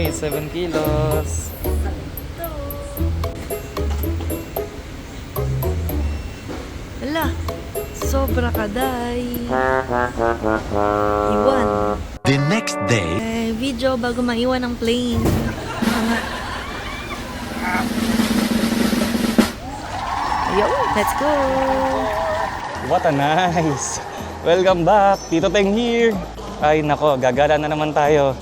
kami, 7 kilos. Ala, sobra ka, day. Iwan. The next day, Video bago maiwan ang plane. Yo, let's go! What a nice! Welcome back! Tito Teng here! Ay nako, gagala na naman tayo.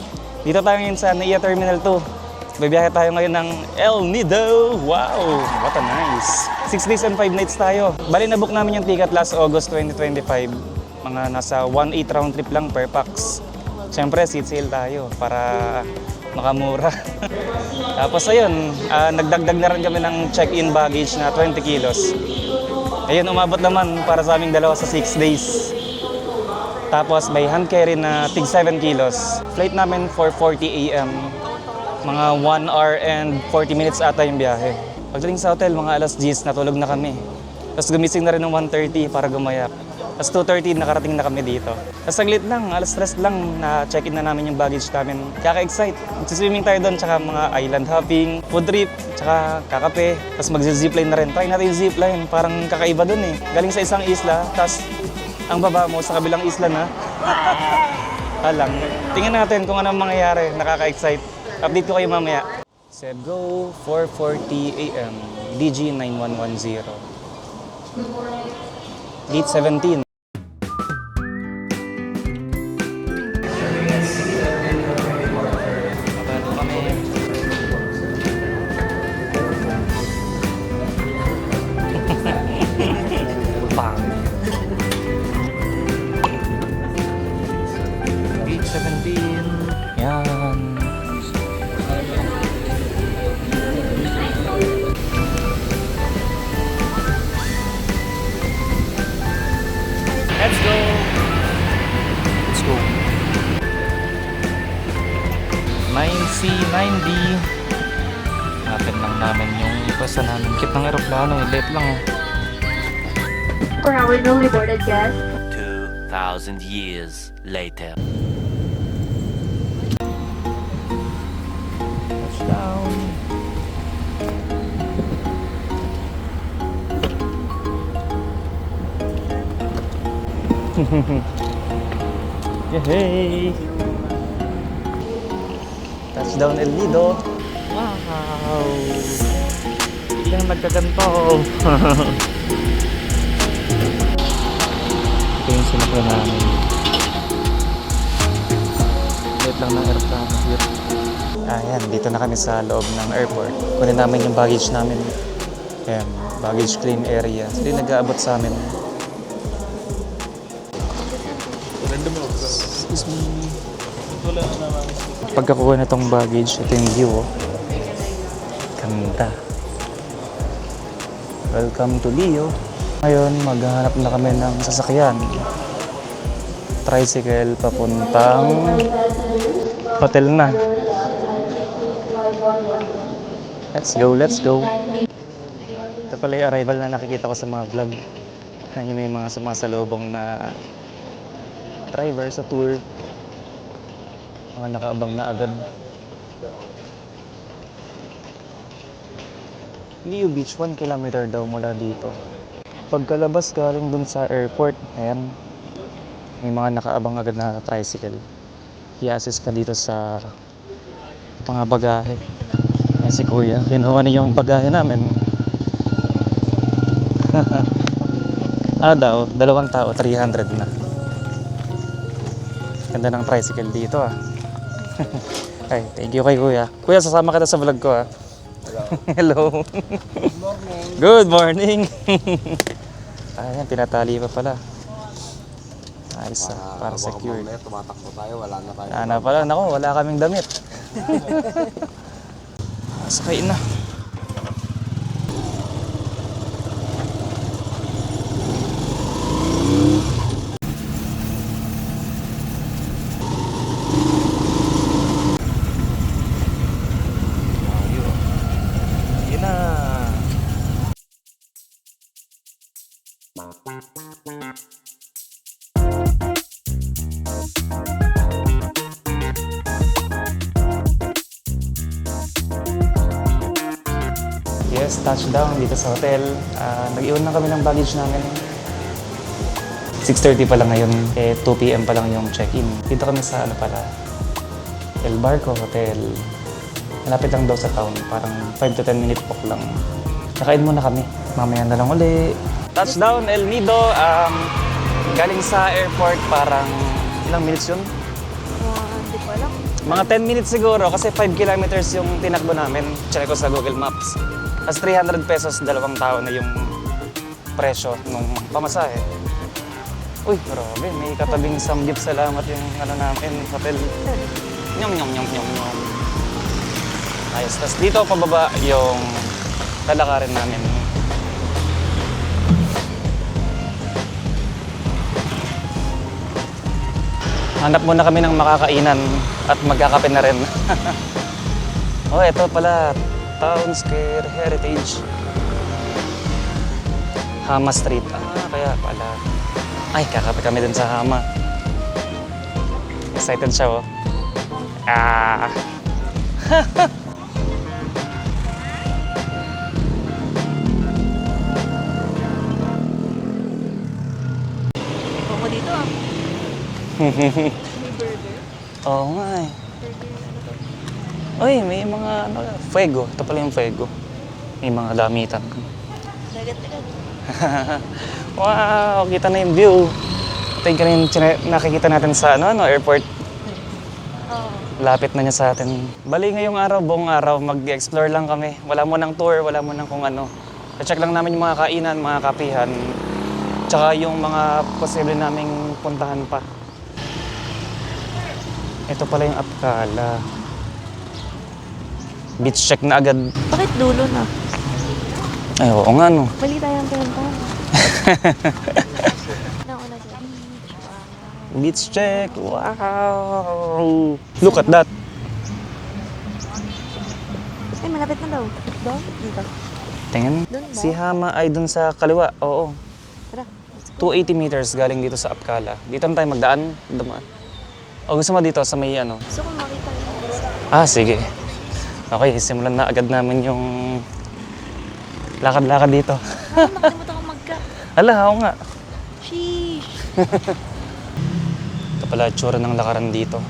Dito tayo ngayon sa NAIA Terminal 2. Bibiyahe tayo ngayon ng El Nido! Wow! What a nice! 6 days and 5 nights tayo. Bali na-book namin yung ticket last August 2025. Mga nasa 1.8 round trip lang per pax. Siyempre, seat sale tayo para makamura. Tapos ayun, nagdagdag na rin kami ng check-in baggage na 20 kilos. Ayun, umabot naman para sa aming dalawa sa 6 days. Tapos may hand carry na tig 7 kilos. Flight namin for 40 AM. Mga 1 hour and 40 minutes ata yung biyahe. Pagdating sa hotel, mga alas 10, natulog na kami. Tapos gumising na rin ng 1:30 para gumayak. Tapos 2:30, nakarating na kami dito. Tapos saglit lang, alas 3 lang, na-check-in na namin yung baggage namin. Kaka-excite. Magsiswimming tayo doon, tsaka mga island hopping, food trip, tsaka kakape. Tapos mag-zipline na rin. Try natin yung zipline, parang kakaiba doon eh. Galing sa isang isla, tapos ang baba mo sa kabilang isla na. Alang, tingnan natin kung anong mangyayari. Nakaka-excite. Update ko kayo mamaya. Set go, 4:40 AM, DG 9110. Gate 17. Mabalo kami. Bang. Gate 17. Yan. Let's go! Let's go! 9C, 9D. Hanapin lang namin yung basta namin. Kit ng aeroplano, late lang eh. For our newly boarded guests, 2,000 years later. Touchdown! Yay! Touchdown El Nido! Wow! Ilang nagkaganto! Ito yung sinakyan namin. Late lang ng aeroplano. Ayan, dito na kami sa loob ng airport. Kunin namin yung baggage namin. Ayan, baggage claim area. Hindi nag-aabot sa amin. Excuse me. Pagkakuha na itong baggage, ito yung view. Oh. Ganda. Welcome to Leo. Ngayon, maghahanap na kami ng sasakyan. Tricycle papuntang hotel na. Let's go, let's go. Ito pala yung arrival na nakikita ko sa mga vlog. Yung may mga sumasalubong na driver sa tour. Mga nakaabang na agad. Leo Beach, 1 kilometer daw mula dito. Pagkalabas galing dun sa airport, ayan, may mga nakaabang agad na tricycle. I-assist ka dito sa mga bagahe. Ayan si Kuya, kinuha niya yung bagahe namin. Daw, 2 tao, 300 na. Ganda ng tricycle dito ah. Ay, thank you kay Kuya. Kuya, sasama kita sa vlog ko ah. Hello. Good morning. Good morning. Ayan, tinatali pa pala. Ayos ah, para secure. Tumatakbo tayo, wala na tayo. Ano pala, naku, wala kaming damit. Sakay na. Yun na. Yes, touchdown dito sa hotel. Nag-iwan na kami ng baggage namin. 6:30 pa lang ngayon. 2 p.m. pa lang yung check-in. Dito kami sa El Barco Hotel. Malapit lang daw sa town. Parang 5 to 10 minute walk lang. Kakain muna kami. Mamaya na lang uli. Touchdown, El Nido. Galing sa airport, parang ilang minutes yun? Hindi ko alam. Mga 10 minutes siguro kasi 5 kilometers yung tinakbo namin. Check ko sa Google Maps. As 300 pesos, 2 tao na yung presyo nung pamasahe. Uy, grabe. May katabing samgyup. Salamat yung namin, hotel. Nyom, nyom, nyom, nyom, nyom. Ayos. Tapos dito pababa yung lalakarin namin. Hanap muna kami ng makakainan at magkakape na rin. Oh, ito pala. Town Square Heritage. Hama Street. Kaya pala. Ay, kakape kami dun sa Hama. Excited siya, oh. Ikaw mo dito ah. Oo nga eh. Uy, may mga fuego. Ito pala yung fuego. May mga damitan. Dagat-dagat. Wow, kita na yung view. Ito yung kanina nakikita natin sa airport. Oo. Lapit na niya sa atin. Bali ngayong araw, buong araw, mag-explore lang kami. Wala mo ng tour, wala mo ng kung ano. I-check lang namin yung mga kainan, mga kapihan. Tsaka yung mga posible naming puntahan pa. Ito pala yung Apcala. Beach check na agad. Bakit dulo na? Ay, oo nga no. Mali tayo ang pinuntahan. Nauna sa beach. Wow. Beach check. Wow! Look at that. Ay, malapit na daw. Doon? Dito. Tingnan. Dun ba? Si Hama ay dun sa kaliwa. Oo. Tara. 280 meters galing dito sa Apcala. Dito na tayo magdaan. Dumaan. O gusto mo dito sa may Gusto kong makita yun. sige. Okay, simulan na agad namin yung lakad-lakad dito. Nakalimutan kong magka. Oo nga. Sheesh. Ito pala itsura ng lakaran dito.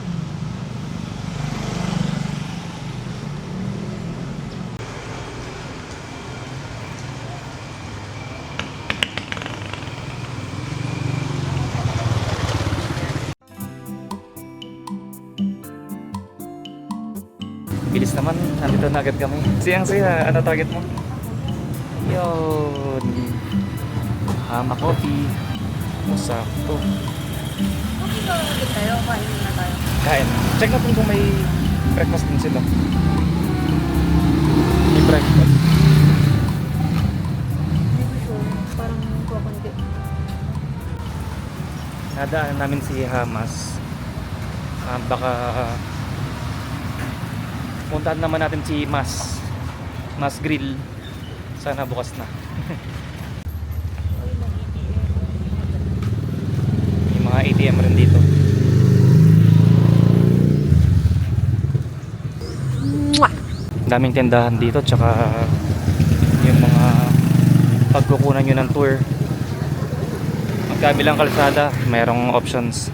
Bilis naman, nandito na agad kami. Siyang-siya, ano target mo? Yun. Hama coffee. Sakto. Okay ba agad tayo? Kain muna tayo. Kain. Check natin kung may breakfast din sila. May breakfast. Hindi ko sure. Parang kukunti. Nadaanan namin si Hamas. Baka puntahan naman natin si Mas Grill. Sana bukas na. May mga ATM rin dito. Daming tindahan dito, tsaka yung mga pagkukunan nyo ng tour. Magkabilang kalsada, mayroong options.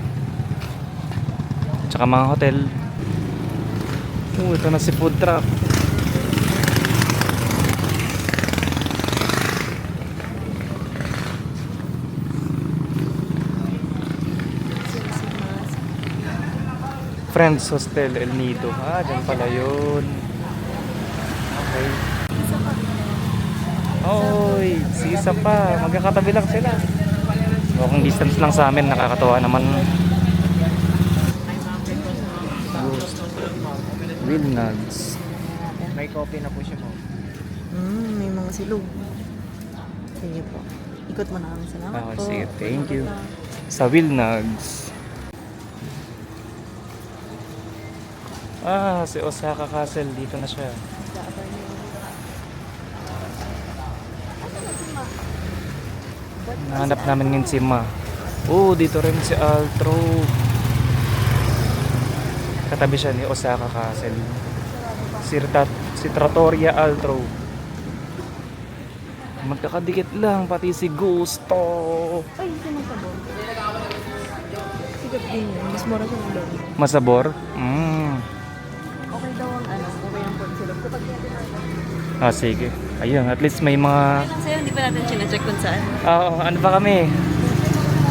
Tsaka mga hotel. Ito na si food truck. Friends Hostel El Nido. Dyan pala yun. Okay. Oy, si isa pa. Magkakatabi lang sila. Walking distance lang sa amin. Nakakatawa naman. Will Nugs. May coffee na po siya mo. May mga silog. Sige po. Ikot mo na kami. Salamat po. Sige, thank you. Sa Will Nugs. Si Osaka Castle. Dito na siya. Nahanap namin ngayon si Ma. Dito rin si Altro. Katabi siya ni Osaka Castle. Si Trattoria Altro. Magkakadikit lang, pati si Gusto. Ay, sino sa bol? Sigat din yun. Mas mura siya ng doon. Masabor? Okay daw ang ano, okay ang pork silog. Kapag natin Ah, sige. Ayun, at least may mga... lang sa'yo, hindi pa natin sinecheck kung saan. ano ba kami?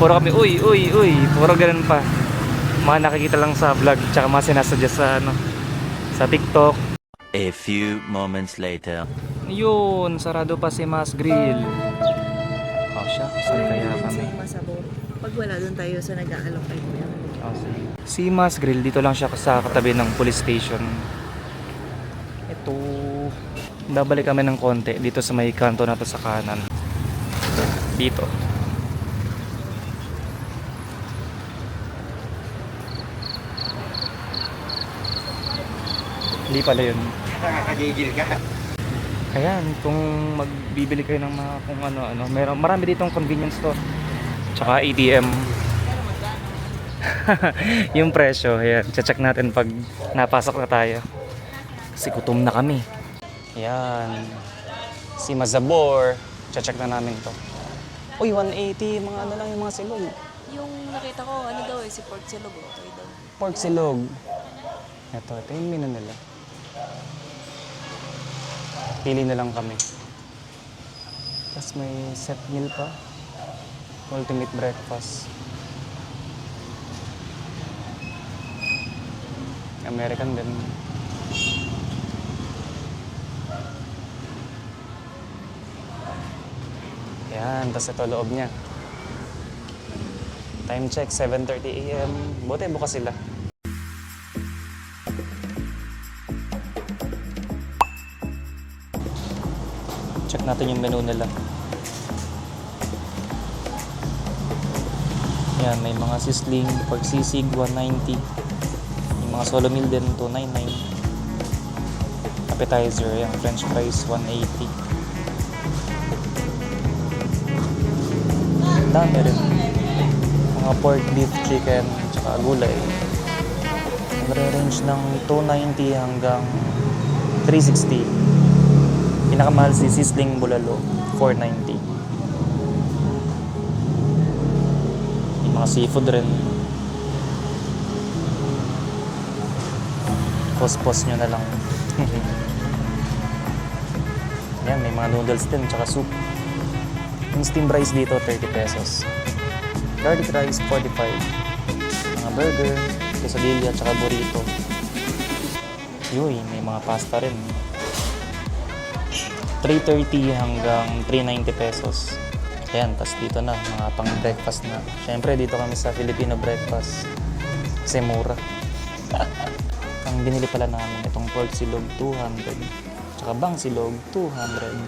Puro kami, uy. Puro ganun pa. Mga nakikita lang sa vlog, tsaka mga sinasadya sa, sa TikTok. A few moments later. Yun, sarado pa si Mas Grill. Oh, siya. Saan kaya kami? Masabor. Pag wala doon tayo sa nag-aalokay mo yan. Oh, sige. Si Mas Grill, dito lang siya sa katabi ng police station. Ito. Babalik kami ng konti dito sa may kanto na to sa kanan. Dito. Hindi pala yun. Nakakagigil ka. Ayan, kung magbibili kayo ng mga kung ano-ano, marami ditong convenience store. Tsaka ATM. Yung presyo, ayan, check natin pag napasok na tayo. Kasi gutom na kami. Ayan. Si Mazabor, check na namin to. Uy, 180, mga ano lang yung mga silog. Yung nakita ko, ano daw si pork silog. Okay daw. Pork silog. Ito yung menu nila. Pili na lang kami. Tapos may set meal pa. Ultimate breakfast. American din. Yan, tapos ito loob niya. Time check, 7:30 AM. Buti bukas sila. Check natin yung menu nila. Yan, may mga sisling, pork sisig, 190. Yung mga solo meal din, 299. Appetizer, yung french fries, 180. Dami rin. Mga pork, beef, chicken, tsaka gulay. Nare-range ng 290 hanggang 360. Pinakamahal si Sisling Bulalo, 490. Yung mga seafood rin. Post-post nyo na lang. Yan, may mga noodles din, tsaka soup. Yung steamed rice dito, 30 pesos. Garlic rice, 45. Mga burger, quesadilla, tsaka burrito. Yuy, may mga pasta rin. 330 hanggang 390 pesos. Ayan, tas dito na, mga pang breakfast na. Siyempre, dito kami sa Filipino breakfast. Kasi mura. Ang binili pala namin, itong pork silog, 200. Tsaka bang silog, 200.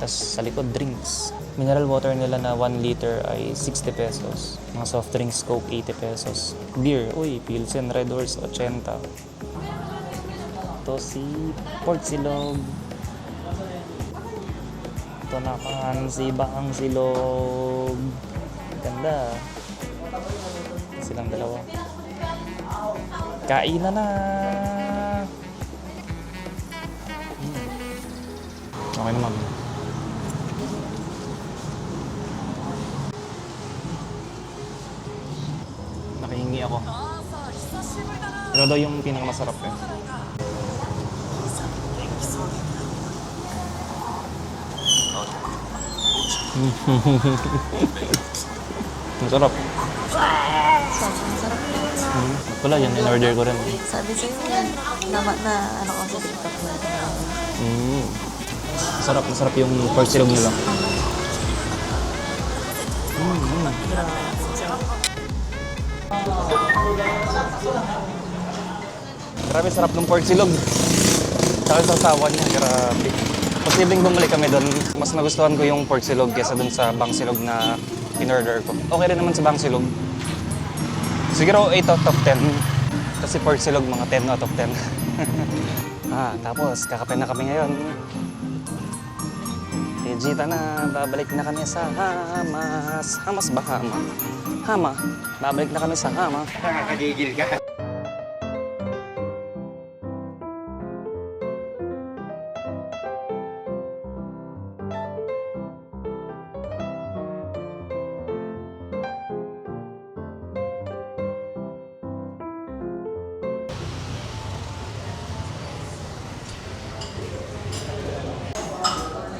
Tas sa likod, drinks. Mineral water nila na 1 liter ay 60 pesos. Mga soft drinks, Coke, 80 pesos. Beer, uy, Pilsen, Red Horse, 80. Ito si pork silog. Ito naman si Bang Silog. Ganda. Silang dalawa. Kainan na. Okay naman. Nakahingi ako. Ito daw yung pinakamasarap eh. Masarap. Sobrang sarap. Wala yan, in-order ko rin. Sabi sa'yo, na ano ko sa TikTok na. Masarap yung pork silog nila. Grabe sarap ng pork silog. Tsaka sa sawa niya, grabe. Posibleng bumalik kami doon. Mas nagustuhan ko yung pork silog kesa doon sa bang silog na in-order ko. Okay rin naman sa bang silog. Siguro 8 out of 10. Kasi pork silog mga 10 out of 10. Tapos kakape na kami ngayon. Tejita na, babalik na kami sa Hamas. Hamas ba Hama? Hama. Babalik na kami sa Hama. Nakakagigil ka.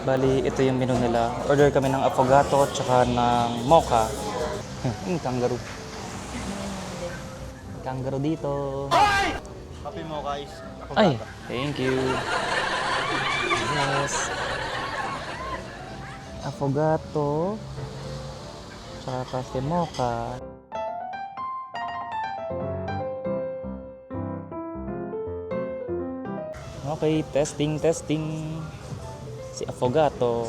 Bali, ito yung menu nila. Order kami ng affogato tsaka ng mocha. Kangaroo. Kangaroo dito. Kape mo guys. Ay, thank you. Yes. Affogato. Tsaka cafe mocha. Okay, testing. Si affogato.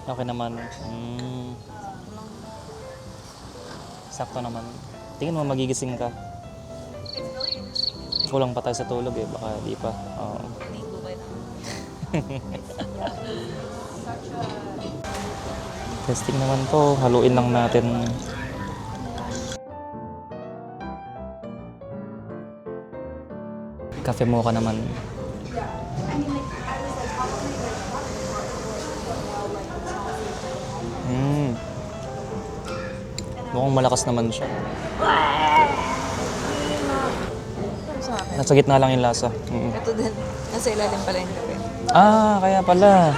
Okay naman. Sakto naman. Tingin mo magigising ka. Kulang pa tayo sa tulog eh. Baka di pa. Oo. Testing naman to. Haluin lang natin. Cafe mocha naman. Mukhang malakas naman siya. Sa akin. Nasa gitna lang yung lasa. Ito din. Nasa ilalim pala yung kape. Kaya pala.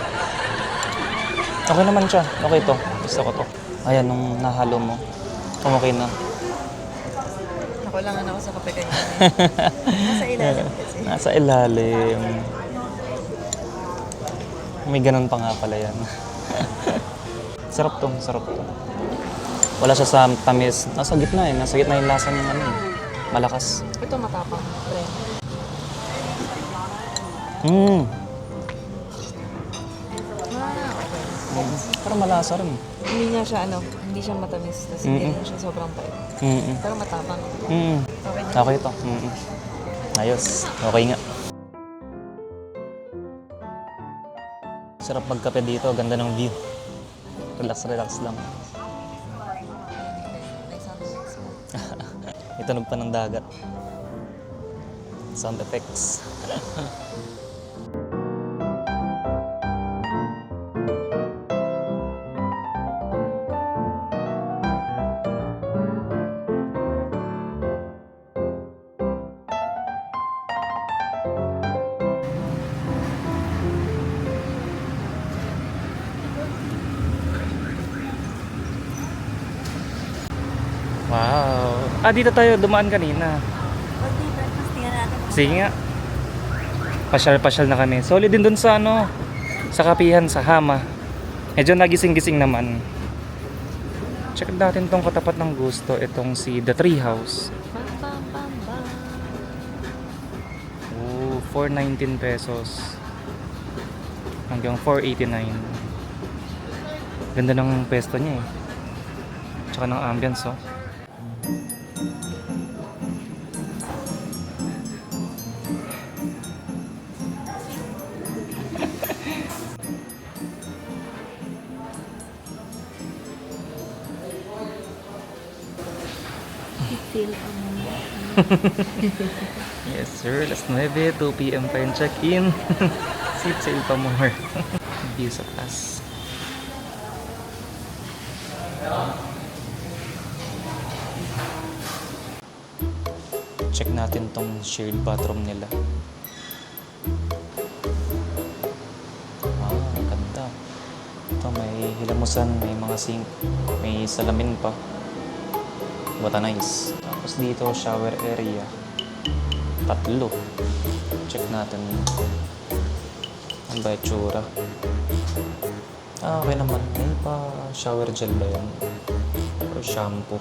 Okay naman siya. Okay to. Gusto ko to. Ayan, nung nahalo mo. Okay na. Nakulangan ako sa kape kanina. Nasa ilalim kasi. Nasa ilalim. May ganun pa nga pala yan. Sarap to. Wala siya sa tamis. Nasa gitna eh. Nasa gitna yung lasa ng ano eh. Malakas. Ito matapang. Pre. Pero malasa rin. Hindi niya siya hindi siya matamis. Tapos hindi rin siya sobrang pait. Pero matapang. Okay na. Okay to. Ayos. Okay nga. Sarap magkape dito. Ganda ng view. Relax lang. May sound effects mo. Itunog pa ng dagat. Sound effects. Wow. Dito tayo dumaan kanina. Okay, breakfast tingnan natin. Sige nga. Pasyal na kami. Solid din dun sa sa kapihan, sa Hama. Medyo nagising-gising naman. Check natin tong katapat ng gusto. Itong si The Tree House. Oh, 419 pesos. Hanggang 489. Ganda ng pwesto niya eh. Tsaka ng ambience oh. Yes sir, last 9, 2 p.m. pa yung check-in. Seat sale pa more. View sa taas. Check natin tong shared bathroom nila. Ganda. Ito may hilamusan, may mga sink, may salamin pa. What a nice. Tapos dito, shower area. 3. Check natin. Ano ba itsura? Okay naman. May pa shower gel ba yan? Or shampoo?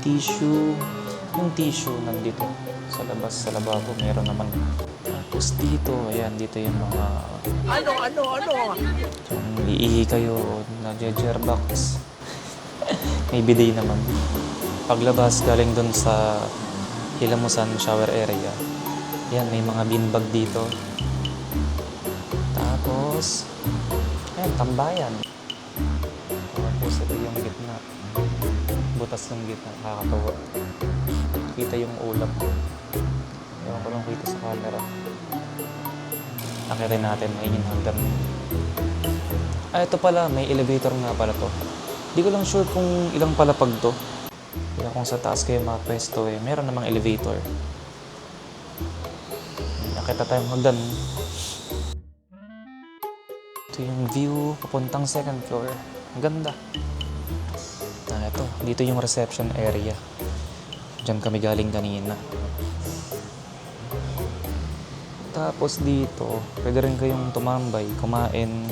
Tissue. Yung tissue nandito. Sa labas, sa lababo, meron naman. Tapos dito, ayan, dito yung mga... Kung iihi kayo, nagje-jerbox. May bidet naman. Paglabas, galing dun sa hilamusan shower area. Yan, may mga beanbag dito. Tapos, ayan, tambayan. Tapos, ito yung gitna. Butas ng gitna, nakakatawa. Kita yung ulap. Ewan ko lang kita sa camera. Akitin natin, may hanggang. Ito pala, may elevator nga pala to. Hindi ko lang sure kung ilang palapag to. Kaya kung sa taas kayo mapwesto meron namang elevator. Nakita tayong hagdan. Ito yung view papuntang second floor. Ang ganda. Ito. Dito yung reception area. Diyan kami galing kanina. Tapos dito, pwede rin kayong tumambay, kumain.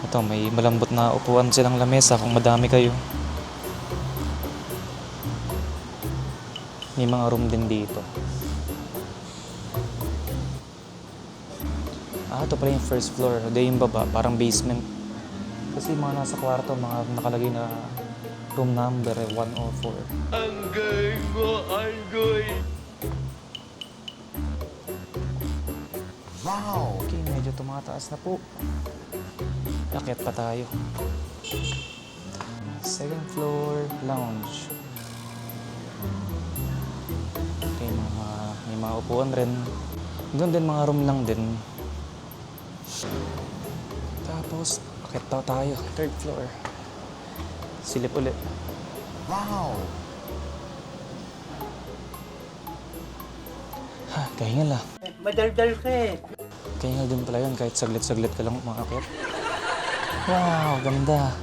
Ito, may malambot na upuan silang lamesa kung madami kayo. May mga room din dito. Ito pala yung first floor. Ito yung baba, parang basement. Kasi mga nasa kwarto, mga nakalagay na room number 104. Anggoy mo, anggoy! Wow! Okay, medyo tumataas na po. Akyat pa tayo. Second floor, lounge. Okay, may mga upuan rin. Doon din, mga room lang din. Tapos, akyat pa tayo. Third floor. Silip ulit. Wow! Kahingal ah. Madaldal ka eh. Kahingal din pala yun kahit saglit-saglit ka lang umakyat. Wow, ganda.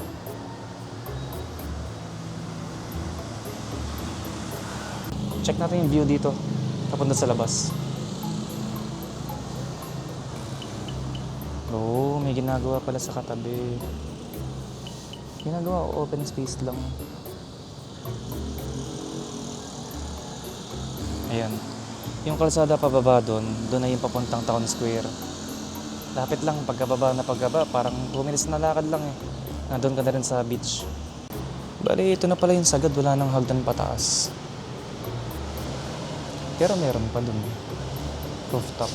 Check natin yung view dito. Papunta sa labas. Oo, may ginagawa pala sa katabi. Ginagawa o open space lang. Ayan. Yung kalsada pababa doon na yung papuntang Town Square. Lapit lang, pagkababa, parang 2 minutes na lakad lang Nandun ka na rin sa beach. Bali, ito na pala yung sagad, wala nang hagdan pataas. Pero meron pa dun. Rooftop.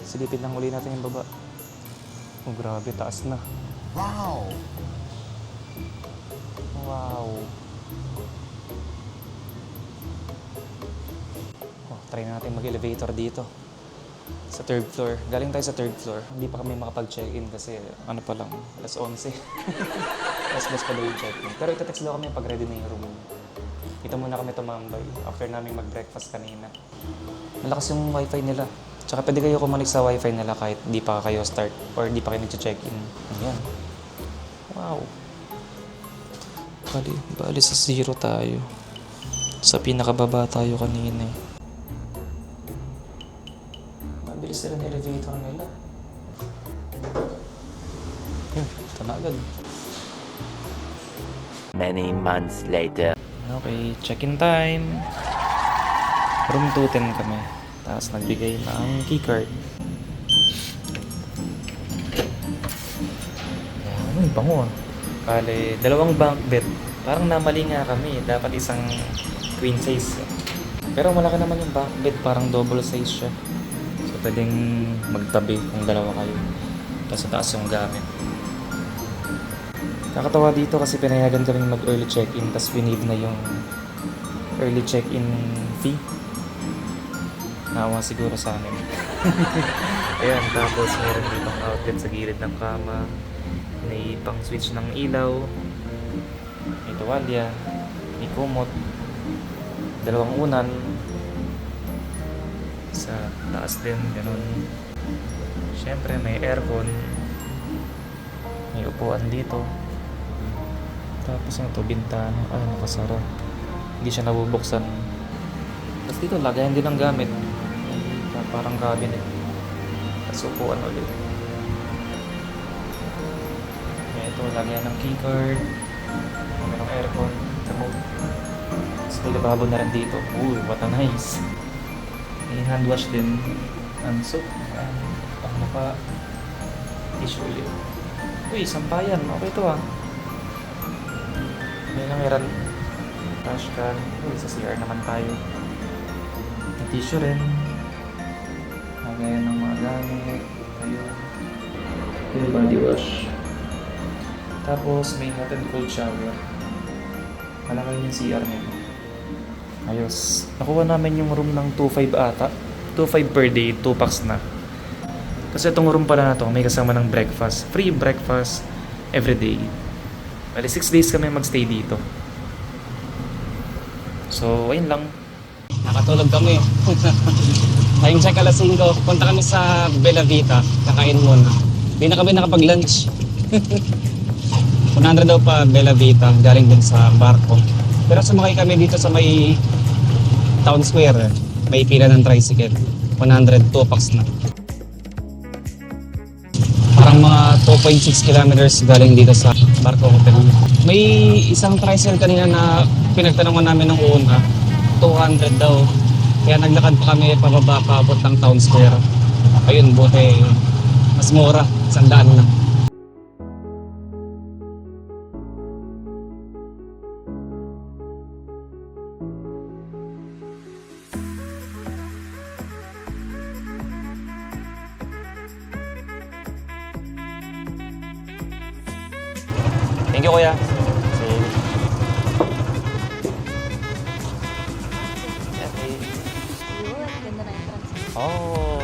Silipin lang uli natin yung baba. Oh, grabe, taas na. Wow! Wow. Try natin mag-elevator dito. Sa third floor. Galing tayo sa third floor. Hindi pa kami makapag-check-in kasi ano pa lang, alas 11. Alas pa daw yung check-in. Pero itatext daw kami pag ready na yung room. Dito muna kami tumambay after namin mag-breakfast kanina. Malakas yung wifi nila. Tsaka pwede kayo kumanik sa wifi nila kahit di pa kayo start or di pa kayo nag-check-in. Ayan. Wow. Bali sa 0 tayo. Sa pinakababa tayo kanina Mabilis sila ng elevator nila. Ito na agad. Many months later. Okay, check-in time. Room 210 kami. Tapos nagbigay ng keycard. Ay, bango Bale, 2 bunk bed. Parang namali nga kami. Dapat isang queen size. Pero malaki naman yung bunk bed. Parang double size siya. So, pwedeng magtabi kung 2 kayo. Tapos sa taas yung gamit. Nakakatawa dito kasi pinayagan kaming mag-early check-in. Tapos we-need na yung early check-in fee. Naawa siguro sa amin. Ayan, tapos meron ditong outlet sa gilid ng kama. May pang switch ng ilaw. May tuwalya. May kumot. 2 unan. Sa taas din, ganun. Siyempre, may aircon. May upuan dito. Tapos ito, bintana. Ay, nakasara. Hindi siya nabubuksan. Tapos dito, lagayan din ng gamit. Parang cabinet. Tapos upuan ulit. Ito, lagyan ng keycard. Mayroong aircon. Remote. Tapos may lababo na rin dito. Uy, what a nice. May hand wash din. And soap. Pangmapa. Tissue ulit. Uy, sampayan. Okay to May nangiran. Trash can. Uy, sa CR naman tayo. May tissue rin. Lagayan ng mga gamit. Ayun. Yung body wash. Tapos may hot and cold shower. Malaki yung CR nito. Ayos. Nakuha namin yung room ng 2.5 ata. 2.5 per day, 2 packs na. Kasi itong room pala na to, may kasama ng breakfast. Free breakfast every day. Bali, 6 days kami magstay dito. So, ayun lang. Nakatulog kami. Time check alas 5. Punta kami sa Bella Vita. Kakain muna. Hindi na kami nakapag-lunch. 100 daw pa Bella Vita. Galing din sa barko. Pero sumakay kami dito sa may Town Square. May pila ng tricycle. 102 packs na. Parang mga 2.6 kilometers galing dito sa barko hotel. May isang tricycle kanina na pinagtanungan namin ng una. 200 daw. Kaya naglakad pa kami pababa paabot ng Town Square. Ayun, buti mas mura, 100 lang. Thank you, kuya. Sige. Yun, ganda na entrance. Oh.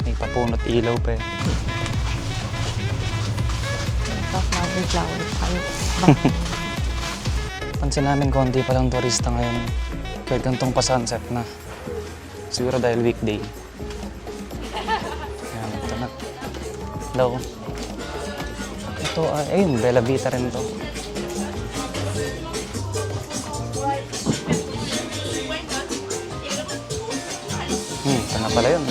May papunot ilaw pa eh. Tapos mag-flower tayo. Pansin namin konti pa lang turista ngayon. Kahit gantong pa-sunset na. Siguro dahil weekday. Ayan, ito na. Hello. Ito, ayun, Bella Vita rin to. Ito na pala yun.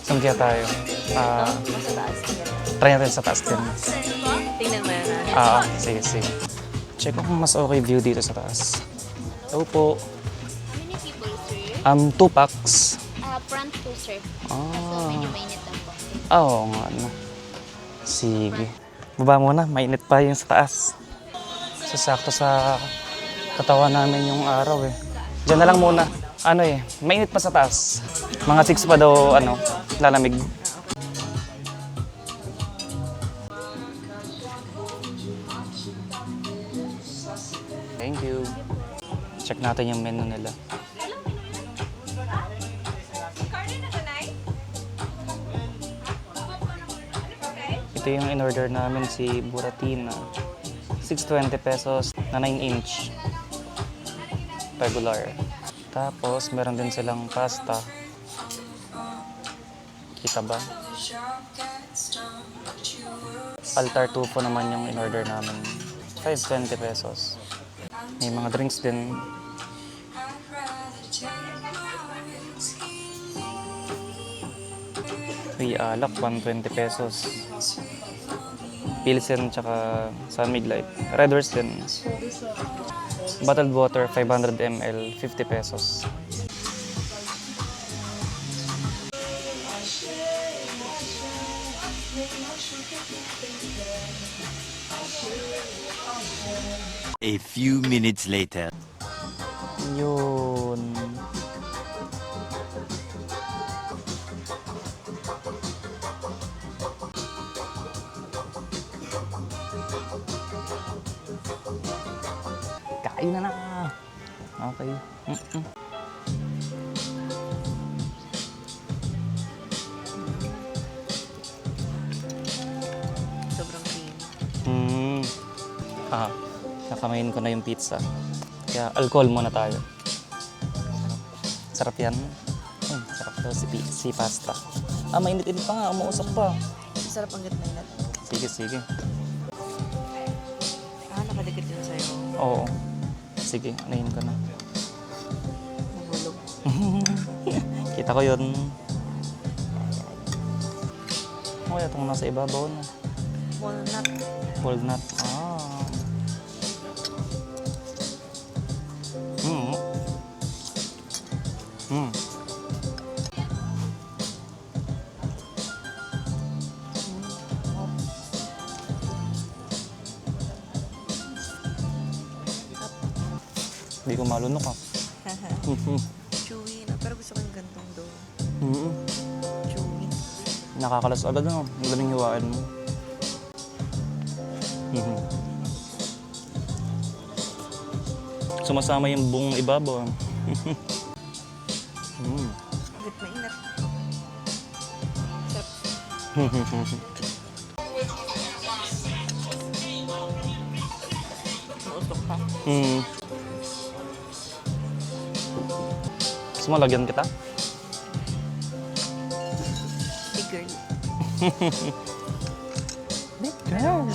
Saan kaya tayo? Sa taas. Try natin sa taas din. Tingnan mo yan. Sige, sige. Check ko kung mas okay view dito sa taas. Hello po. Many people, sir. 2 packs. Front po, sir. So, Ah. medyo mainit lang po. Oo nga, ano. Sige. Baba muna, mainit pa yung sa taas. Sasakto sa katawan namin yung araw eh. Diyan na lang muna. Ano eh, mainit pa sa taas. Mga 6 pa daw, lalamig. Thank you. Check natin yung menu nila. Ito yung in-order namin, si Buratina. 620 pesos na 9-inch. Regular. Tapos, meron din silang pasta. Kita ba? Altar tufo naman yung in-order namin. 520 pesos. May mga drinks din. May alak, 120 pesos. Pilsen tsaka Sun Midlight. Red Horse din. Bottled water, 500 ml, 50 pesos. A few minutes later. Yun. Kain na na. Okay. Sobrang creamy. Nakamain ko na yung pizza. Kaya alcohol muna tayo. Sarap yan. Sarap daw si pasta. Mainit-init pa nga. Umuusok pa. Masarap ang gitna yun. Sige, sige. Nakadikit yun sa'yo. Oo. Sige, anayin ko na. Nahulog. Kita ko yun. Oh, itong nasa ibabaw na. Walnut. Walnut. Hindi ko malunok Chewy na. Pero gusto ko yung gantong dough. Mm-hmm. Chewy. Nakakalas agad no. Ang galing hiwain mo. Sumasama yung buong ibabaw. Bakit mainit? Sarap Usok pa. Gusto mo lagyan kita? Big girl.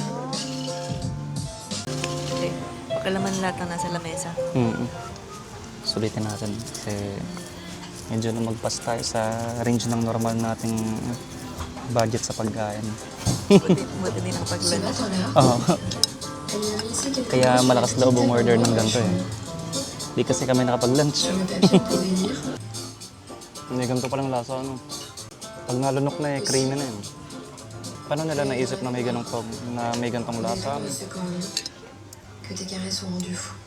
Okay. Pakalaman lahat ng nasa lamesa. Sulitin natin kasi medyo lumagpas tayo sa range ng normal nating budget sa pagkain. Buti din ang pag-lunch. Oo. Kaya malakas loob umorder ng ganito eh. Di kasi kami nakapag-lunch. Hindi ganito palang lasa ano. Pag nalunok na eh, creamy na yun. Paano nila naisip na may ganitong lasa? Que tes caresses sont rendues fous.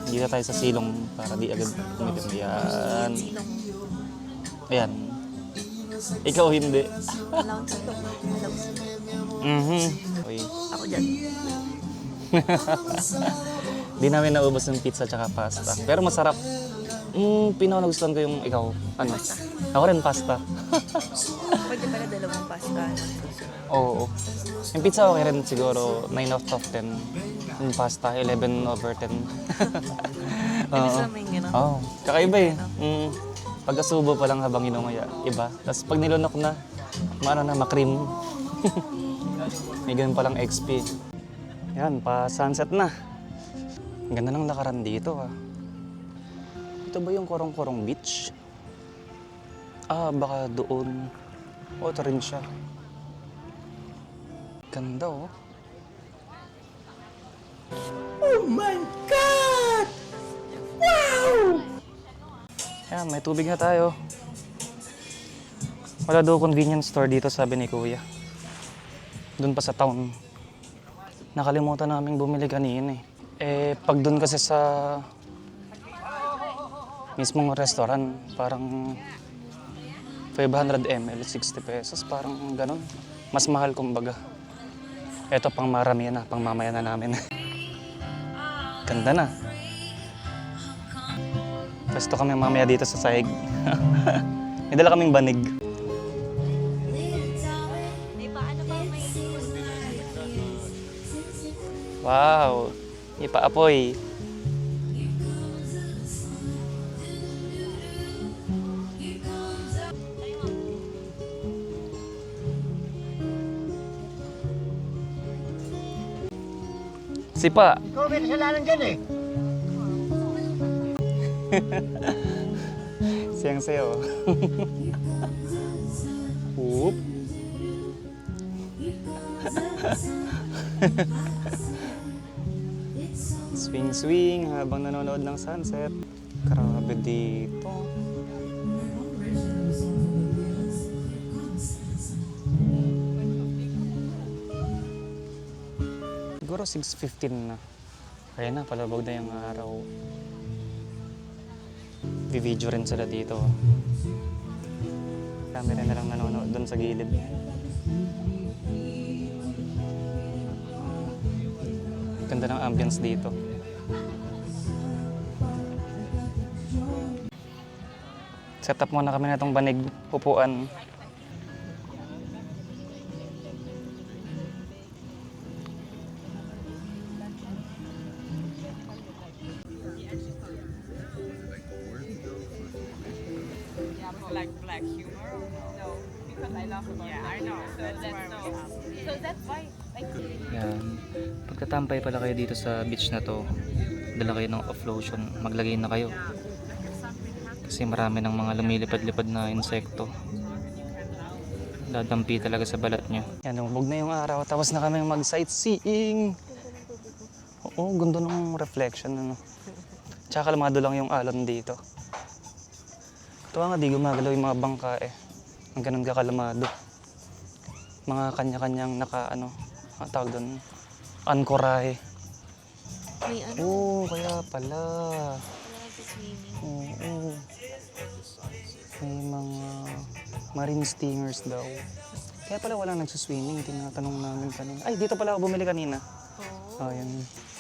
Dito tayo sa silong para di agad kumitim. Yan. Ayan. Ikaw hindi. Allow silong. Uy. Ako dyan. Di namin naubos yung pizza tsaka pasta. Pero masarap. Pinakagustuhan ko yung ikaw. Ano? Ako rin pasta. Pwede pala dalawang pasta. Oo. Yung pizza okay rin siguro 9 out of 10. Yung pasta 11 over 10. Ibig sabihin gano'n. Oo. Kakaiba eh. Pagkasubo pa lang habang inunguya, iba. Tapos pag nilunok na, makream. May ganun palang XP. Yan, pa-sunset na. Ang ganda ng lakaran dito ah. Ito ba yung Korong-Korong Beach? Baka doon. O, ito rin siya. Ganda oh. Oh my God! Wow! Yan, may tubig na tayo. Wala daw convenience store dito, sabi ni Kuya. Doon pa sa town. Nakalimutan namin bumili kanina eh. Pag doon kasi sa mismong restaurant, parang 500 ml, 60 pesos, parang ganun. Mas mahal kumbaga. Ito pang marami na, pang mamaya na namin. Ganda na. Pwesto kami mamaya dito sa sahig. May dala kaming banig. May paano ba may... Wow! Ipaapoy. Sipa. Ikaw may kasalanan dyan eh. Siyang sayo. Whoop. Swing swing habang nanonood ng sunset. Grabe dito. Siguro 6:15 na. Kaya na, palabog na yung araw. Video rin sila dito. Kami rin na lang nanonood doon sa gilid. Ganda ng ambience dito. Set up muna kami na itong banig upuan. Like black humor? No, because I love about yeah, I know. So that's why I Yan. Pagkatampay pala kayo dito sa beach na to, dala kayo ng off lotion, maglagay na kayo. Kasi marami ng mga lumilipad-lipad na insekto. Dadampi talaga sa balat nyo. Yan, lumubog na yung araw. Tapos na kami mag-sightseeing. Oo, gundo ng reflection. Ano. Tsaka kalmado lang yung alon dito. Tuwa nga, di gumagalaw yung mga bangka eh. Ang ganun kakalamado. Mga kanya-kanyang ang tawag doon, ankorahe. May ano? Oo, kaya pala. Wala nag-swimming. Oo. May mga marine stingers daw. Kaya pala wala nagsuswimming, tinatanong namin kanina. Ay, dito pala ako bumili kanina. Oh. Oh, yan.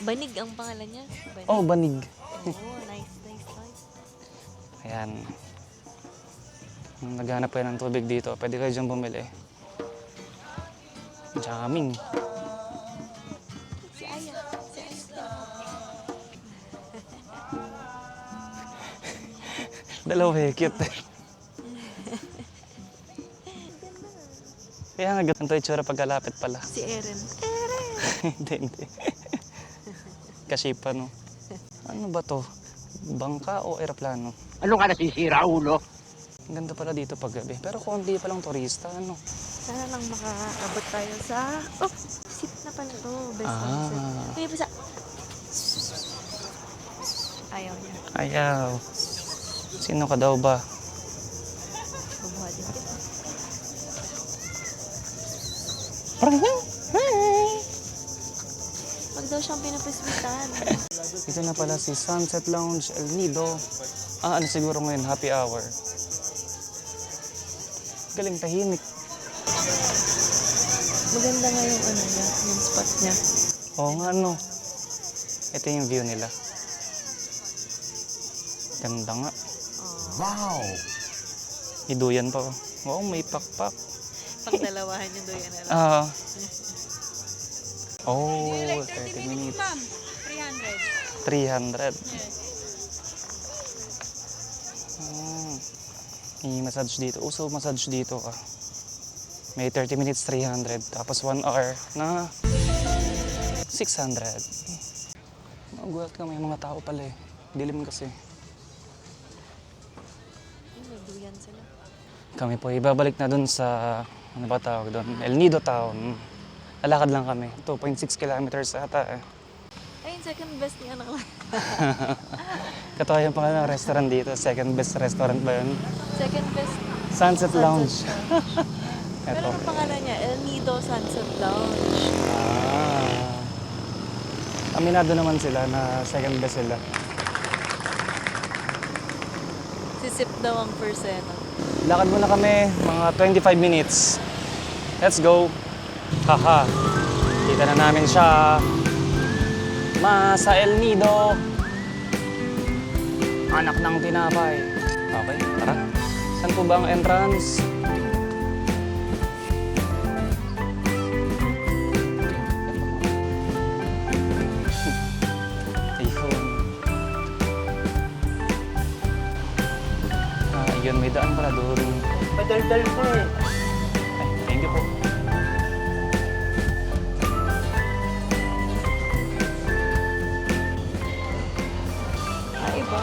Banig ang pangalan niya. Banig. Oh, banig. Oh, nice. Ayan. Kung naghanap kayo ng tubig dito, pwede kayo dyan bumili. Jamming. Si Aya. Si Aya. Dalawa eh, cute eh. Kaya nga ganito itsura pagkalapit pala. Si Eren. Hindi. Kasi pa no. Ano ba to? Bangka o eroplano? Ano ka nasisira, ulo? Ang ganda pala dito pag gabi. Pero konti pa lang turista, ano? Sana lang makaabot tayo sa... Oh! Sip na pala to. Best Ah. sunset. May basa. Ayaw niya. Ayaw. Sino ka daw ba? Bubuhatin kita. Wag daw siyang pinapaswitan. Ito na pala si Sunset Lounge El Nido. Ano siguro ngayon? Happy hour. Galing tahimik. Maganda nga yung ano niya, yung spot niya. Oo nga, no. Ito yung view nila. Ganda nga. Wow! May duyan pa. Wow, may pakpak. Pang dalawahan yung doyan na lang. Ah. Oh, 30 minutes. 300. May massage dito. Uso massage dito ka. May 30 minutes 300. Tapos 1 hour na 600. Magulat ka, may mga tao pala eh. Dilim kasi. May duyan sila. Kami po ibabalik na dun sa, ano ba tawag doon? El Nido Town. Lalakad lang kami. 2.6 kilometers ata eh. Ayun, second best niya anak lang. Katawa yung pangalan ng restaurant dito. Second best restaurant ba yun? Second best. Sunset Lounge. Pero Eto. ang pangalan niya, El Nido Sunset Lounge. Aminado naman sila na second best sila. Sisip daw ang persena. Lakad muna kami, mga 25 minutes. Let's go. Haha. Kita na namin siya. Sa El Nido. Anak ng tinapay. Okay, tara. Saan po ba ang entrance? Ayun. Ayun, may daan pala doon. Madaldal ko eh. Ay, thank you po. Ay, iba.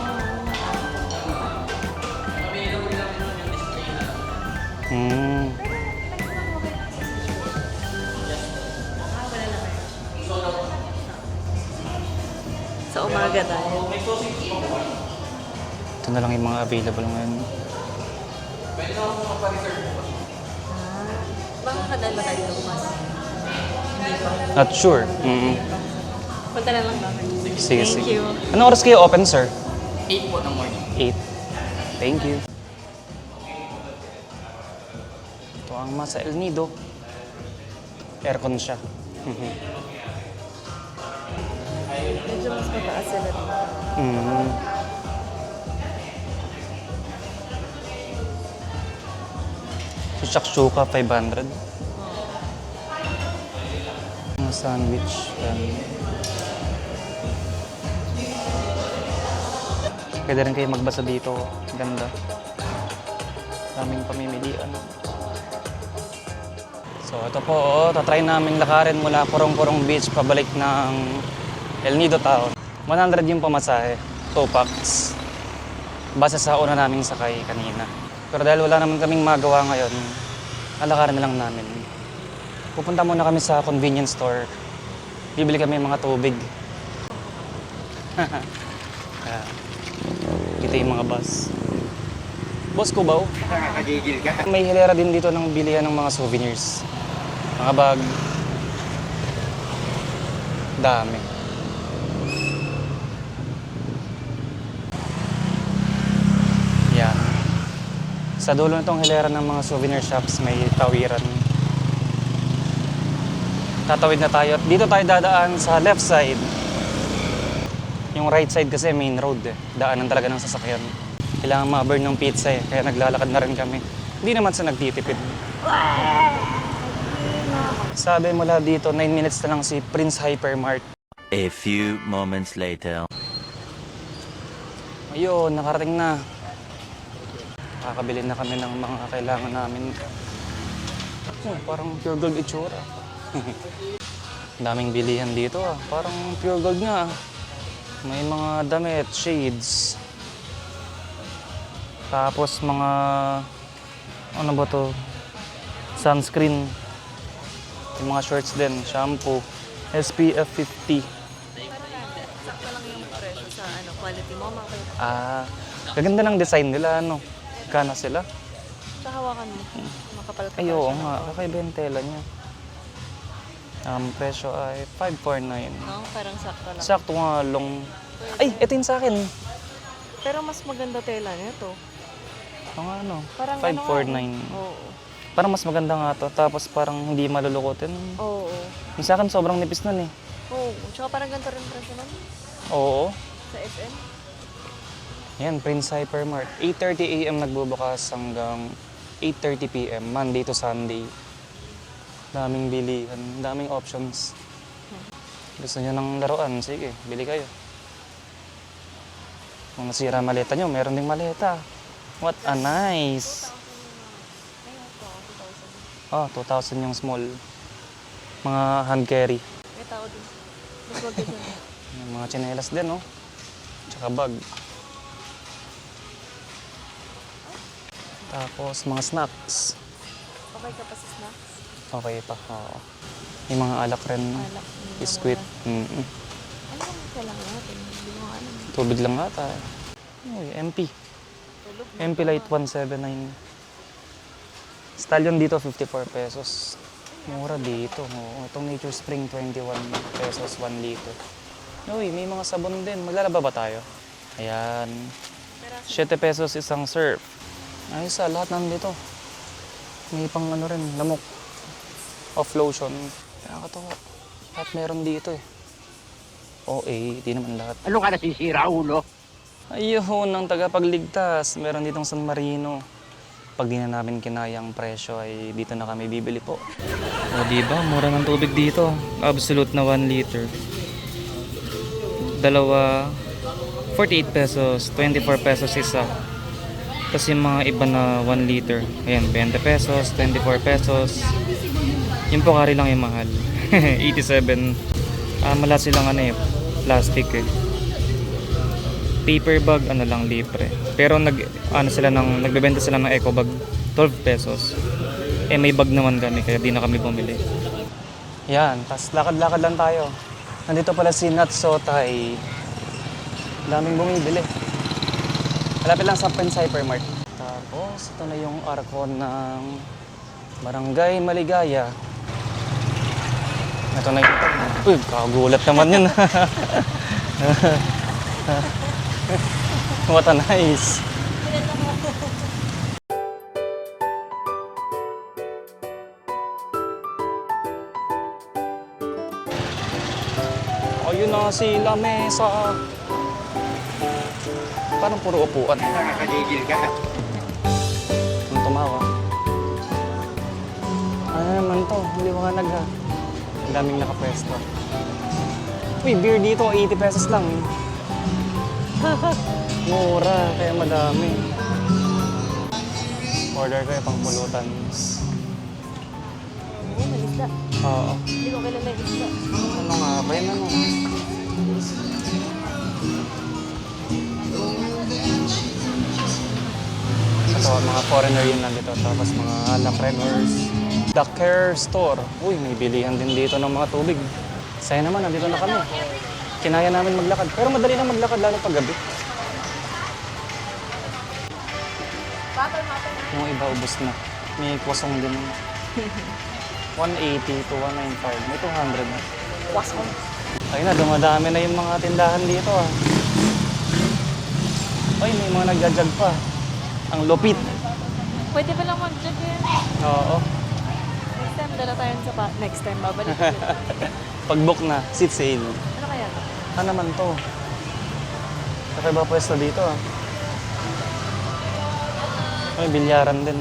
Hmm. Sa umaga tayo. Ito na lang yung mga available ngayon. Baka kadala tayo bukas. Hindi pa. Not sure. Punta na lang namin. Sige, Thank sige. you. Anong oras kayo open, sir? 8 po ng morning. 8. Thank you. Ito ang Masa El Nido. Aircon siya. Medyo mas mataas sila dito. Si shakshuka, 500. Mga sandwich. Yan. Pwede rin kayo magbasa dito. Ganda. Daming pamimilian. So ito po, tatry namin lakarin mula Purong-Purong Beach pabalik ng El Nido Town. 100 yung pamasahe, 2 packs. Base sa una naming sakay kanina. Pero dahil wala naman kaming magawa ngayon, lalakarin na lang namin. Pupunta muna kami sa convenience store. Bibili kami mga tubig. Kita yung mga bus. Boss Kubaw, Nakakagigil ka. may hilera din dito ng bilihan ng mga souvenirs. Mga bag. Dami. Yan. Sa dulo nitong hilera ng mga souvenir shops, may tawiran. Tatawid na tayo. Dito tayo dadaan sa left side. Yung right side kasi main road eh. Daanan talaga ng sasakyan. Kailangan ma-burn ng pizza eh, kaya naglalakad na rin kami. Hindi naman sa nagtitipid. Sabi mula dito, 9 minutes na lang si Prince Hypermart. A few moments later. Ayun, nakarating na. Kakabili na kami ng mga kailangan namin. Parang pure gold itsura. Daming bilihan dito ah. Parang pure gold nga ah. May mga damit, shades. Tapos mga... ano ba to? Sunscreen. Yung mga shorts din, shampoo. SPF 50. Sakto lang yung presyo sa quality mo, mga Gaganda ng design nila, ano. Kana sila. Sa hawakan mo. Makapal ka Ay, pa oo siya. nga. Kakaiba yung tela niya. Presyo ay 549. No? Parang sakto lang. Sakto nga long. Ay, ito yung sa akin. Pero mas maganda tela nito. Mga ano, Parang 549. Oo. Parang mas maganda nga to. Tapos parang hindi malulukotin. Oo. Yung sa akin sobrang nipis nun eh. Oo. Tsaka parang ganito rin presyo nun Oo. sa SM. Yan, Prince Hypermart. 8:30 AM nagbubukas hanggang 8:30 PM, Monday to Sunday. Daming bilihan, daming options. Gusto nyo ng laruan? Sige, bili kayo. Kung nasira maleta nyo, meron ding maleta. What a nice! Oh, 2,000 yung small. Mga hand carry. May tao din. Mas wag din yun. Yung mga tsinelas din, oh. Tsaka bag. Tapos mga snacks. Okay ka pa sa snacks? Okay pa, oo. Yung mga alak rin. Alak. Biskuit. Ano ang kailangan natin? Hindi mo ano. Tubig lang ata. Uy, MP. MP Light 179. Stallion dito, 54 pesos. Mura dito. Oo. Itong Nature Spring, 21 pesos, 1 liter. Uy, may mga sabon din. Maglalaba ba tayo? Ayan. 7 pesos isang surf. Ayos ah, lahat nandito. May pang ano rin, lamok. Off lotion. Nakakatawa. Lahat meron dito eh. OA, di naman lahat. Ano ka nasisira, ulo? Ayun, ang tagapagligtas. Meron ditong San Marino. Pag di na namin kinayang presyo ay dito na kami bibili po. O diba, mura ng tubig dito. Absolute na 1 liter. Dalawa, 48 pesos, 24 pesos isa. Tapos yung mga iba na 1 liter. Ayan, 20 pesos, 24 pesos. Yung Pocari lang yung mahal. 87. Mala silang ano eh, plastic eh. Paper bag, ano lang, libre. Pero nagbebenta sila ng eco bag, 12 pesos. Eh may bag naman kami, kaya di na kami bumili. Yan, tas lakad-lakad lang tayo. Nandito pala si Natsotay. Daming bumibili. Malapit lang sa Prince Hypermart. Tapos, ito na yung arko ng Barangay Maligaya. Ito na yung... Uy, kagulat naman yun. What a nice. Ayun na sila mesa. Parang puro upuan. Nakakagigil ka. Ang tumawa. Ano naman to? Hindi mo nga nagha. Ang daming nakapwesto. Uy, beer dito, 80 pesos lang. Mura, kaya madami. Order ko yung pangpulutan. Oo, may isda. Oo. Hindi ko kilala yung isda. Ano nga ba yun? Ano? Ito, mga foreigner yun nandito. Tapos mga lacrenors. The Care Store. Uy, may bilihan din dito ng mga tubig. Saya naman, nandito na kami. Kinaya namin maglakad. Pero madali na maglakad, lalo pag gabi. Yung iba, ubos na. May kwasong din. 180 to 195. May 200 na. Wasong. Ayun na, dumadami na yung mga tindahan dito ah. Ay, may mga nagjajag pa. Ang lupit. Pwede ba lang mag-jog yan? Oo. Next time, dala tayo sa next time, babalik ko. Pag-book na, seat sale. Ano kaya? Ano naman to? Kakaiba pwesto dito ah. May bilyaran din.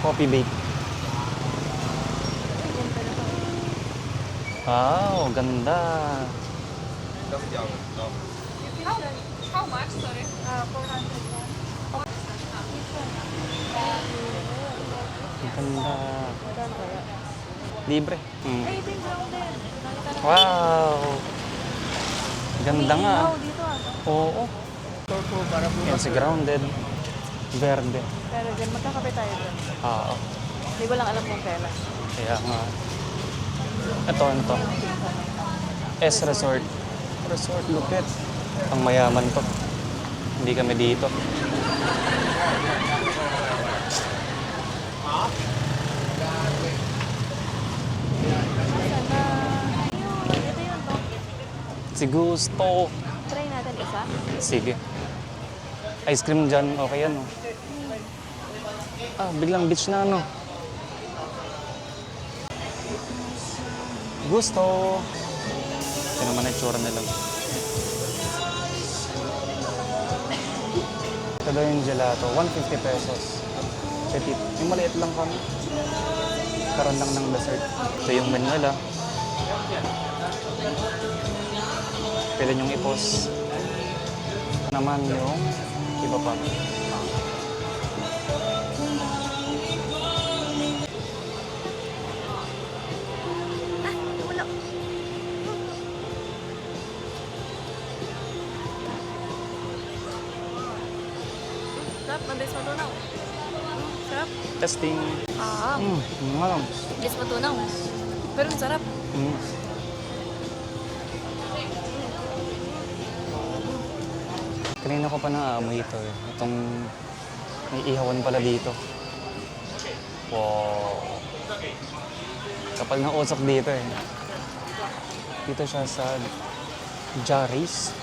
Coffee bake. Wow, ganda. How much? Sorry. 400. Ganda. Libre. Wow. Ganda nga. Oo. Yan si Grounded. Verde. Pero dyan, magkakape tayo dyan. Oo. Hindi ko lang alam kung kailan. Kaya nga. Ito. S Resort. Resort Lupit. Ang mayaman to. Hindi kami dito. Ito yun, no? Si Gusto. Try natin isa. Sige. Ice cream dyan. Okay yan, oh. Biglang beach na, ano. Gusto. Ito naman ang tsura nila. Ito daw yung gelato. 150 pesos. Petit. Yung maliit lang kami. Karoon lang ng dessert. Ito yung menu nila. Pwede nyong ipos. Naman yung iba pa. Sarap, mabilis matunaw. Sarap. Testing. Nga lang. Mabilis matunaw. Pero ang sarap. Kanina ko pa naamoy ito eh. Itong may ihawan pala dito. Wow. Kapal ng usok dito eh. Dito siya sa Jaris.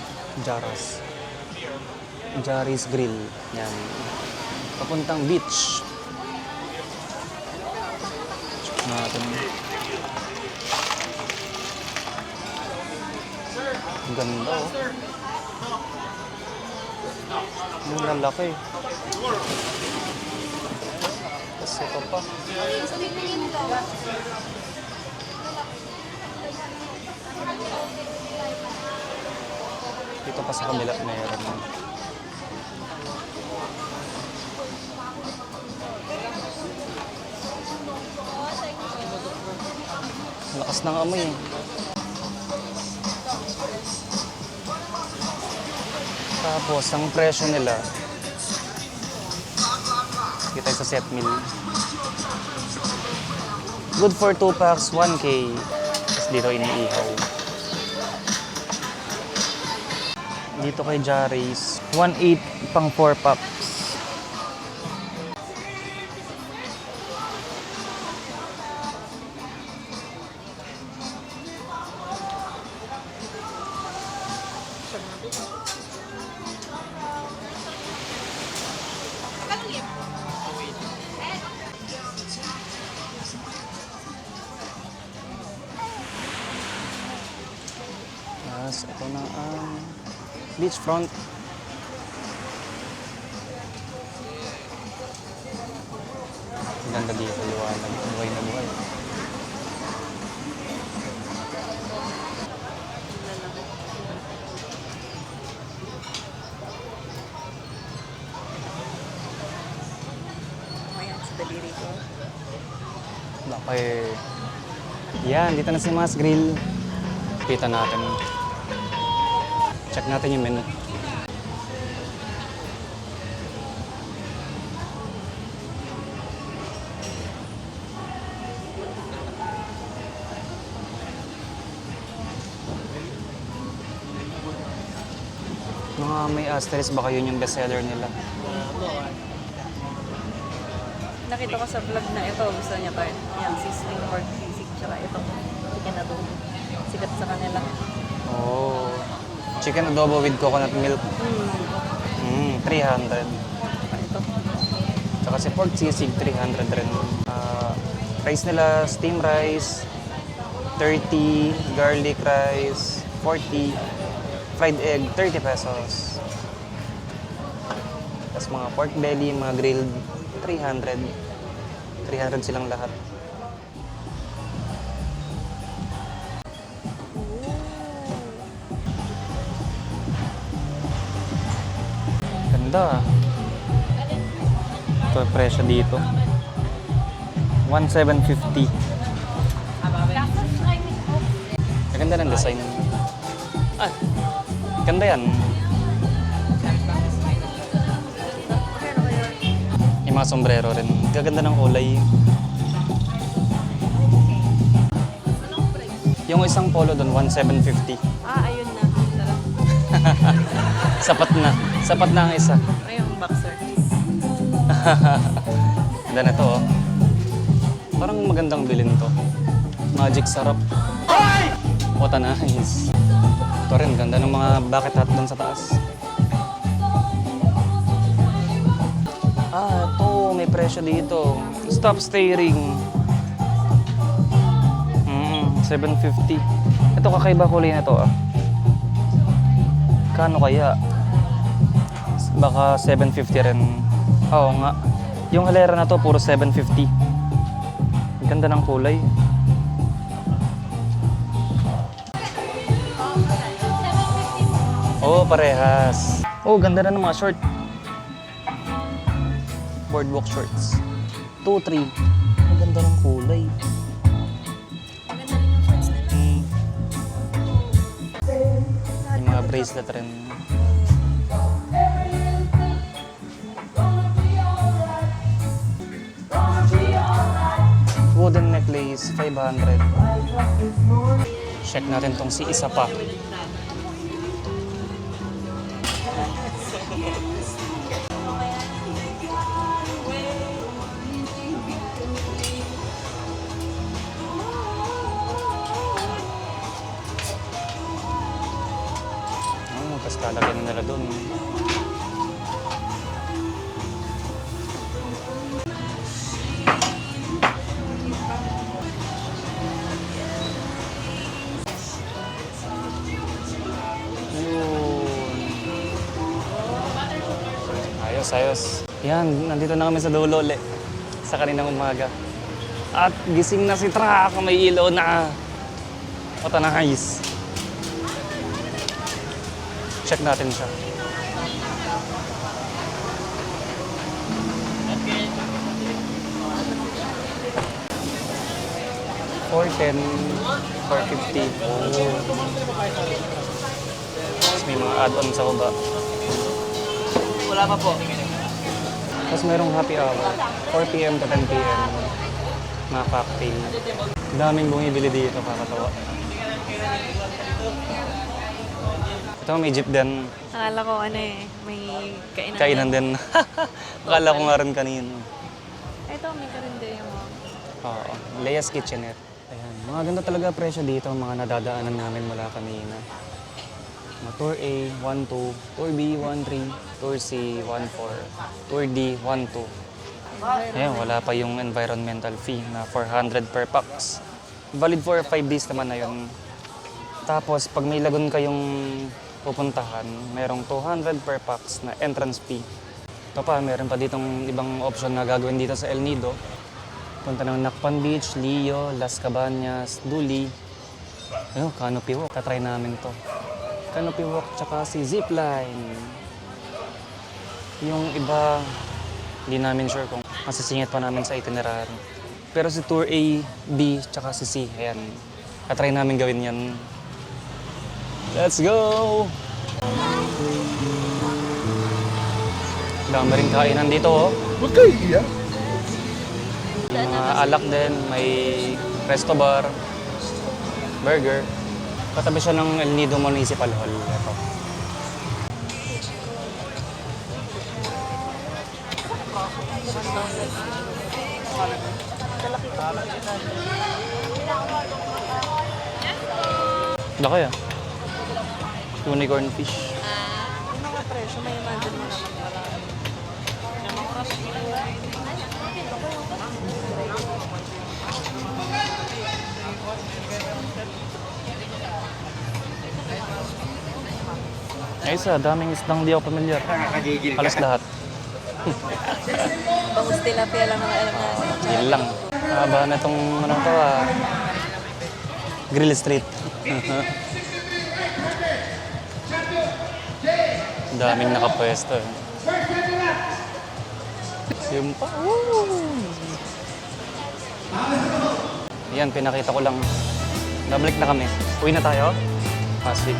Jaris Grill. Yan. Papuntang beach. Check natin. Ang ganda oh. Ang lalaki. Tapos ito pa. Dito pa sa kabila mayroon. Lakas ng amoy eh. Tapos, ang presyo nila, kita sa set meal. Good for 2 packs, 1K. Tapos dito iniihaw. Dito kay Jaris, 1.8 pang 4 packs. Tapos ito na ang beachfront. Ganda dito, liwanag. Buhay na buhay. Ayan, sa daliri ko. Laki. Yan, dito na si Mas Grill. Kita natin. Check natin yung menu. Mga may asterisk, baka yun yung bestseller nila. Nakita ko sa vlog na ito, gusto niya to. Yan, sizzling pork sisig, tsaka ito. Chicken adobo. Sikat sa kanila. Oh. Chicken adobo with coconut milk. 300. Ito. Tsaka si pork sisig, 300 rin. Rice nila, steam rice, 30, garlic rice, 40, fried egg, 30 pesos. Tapos Tapos mga pork belly, mga grilled, 300. 300 silang lahat. Ganda. Ito yung presyo dito. 1,750. Maganda ng design. Ah, ganda yan. Yung mga sombrero rin. Gaganda ng kulay. Yung isang polo doon, 1,750. Ayun na. Tara. Sapat na. Sapat na ang isa. Ayun, boxer. Ganda na to, oh. Parang magandang bilhin to. Magic sarap. What a nice. Ito rin, ganda ng mga bucket hat doon sa taas. Ito, may presyo dito. Stop staring. 750. Ito, kakaiba kulay na to, ah. Kano kaya? Baka 750 rin. Oo nga. Yung halera na to, puro 750. Ang ganda ng kulay. Oo, parehas. Oh, ganda na ng mga short. Boardwalk shorts. 2-3. Ang ganda ng kulay. Yung mga bracelet rin. Wooden necklace, 500. Check natin tong si isa pa. Tapos lalagyan na nila doon. Ayos. Yan, nandito na kami sa dulo ulit. Sa kaninang umaga. At gising na si Trak, may ilaw na. What a nice. Check natin siya. $410, $450. Oh. Tapos may mga add-on sa baba. Wala pa po. Tapos mayroong happy hour, 4 p.m. to 10 p.m. Mga cocktail. Daming bumibili dito, kakatawa. Ito may jeep din. Akala ko may kainan. Kainan din. Akala ko nga rin kanina. Ito, may karinderya mo. Oo, Leia's Kitchenette. Ayan, mga ganda talaga presyo dito, mga nadadaanan namin mula kanina. Tour A, 1-2, Tour B, 1-3, Tour C, 1-4, Tour D, 1-2. Ayan, wala pa yung environmental fee na 400 per pax. Valid for 5 days naman na yun. Tapos, pag may lagun kayong pupuntahan, merong 200 per pax na entrance fee. Ito pa, meron pa ditong ibang option na gagawin dito sa El Nido. Punta ng Nakpan Beach, Leo, Las Cabañas, Duli. Ayun, Canopy Walk. Tatry namin to. Canopy Walk, tsaka si Zipline. Yung iba, hindi namin sure kung masisingit pa namin sa itinerary. Pero si Tour A, B, tsaka si C, ayan. Katry namin gawin yan. Let's go! Dami rin kainan dito, oh. Huwag kayo iiyak. Mga alak din, may resto bar, burger. Katabi siya ng El Nido Municipal Hall. Ito. Laki ah. Unicorn fish. Yung mga presyo, may imagine mo naman marami. Ay isa, daming isdang di ako pamilyar. Nakakagigil ka. Halos lahat. Bangus tilapia lang naman alam natin. Yun lang. Haba na itong ano to Grill Street. Ang daming nakapwesto. Yung pa. Yan, pinakita ko lang. Nabalik na kami. Uwi na tayo? Sige.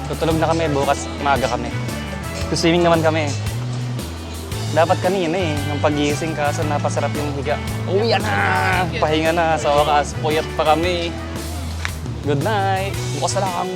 Tutulog na kami. Bukas maaga kami. Swimming naman kami. Dapat kanina ng pagising kaso napasarap yung higa. Uwi na! Pahinga na. Sa wakas, puyat pa kami. Good night. Bukas na lang.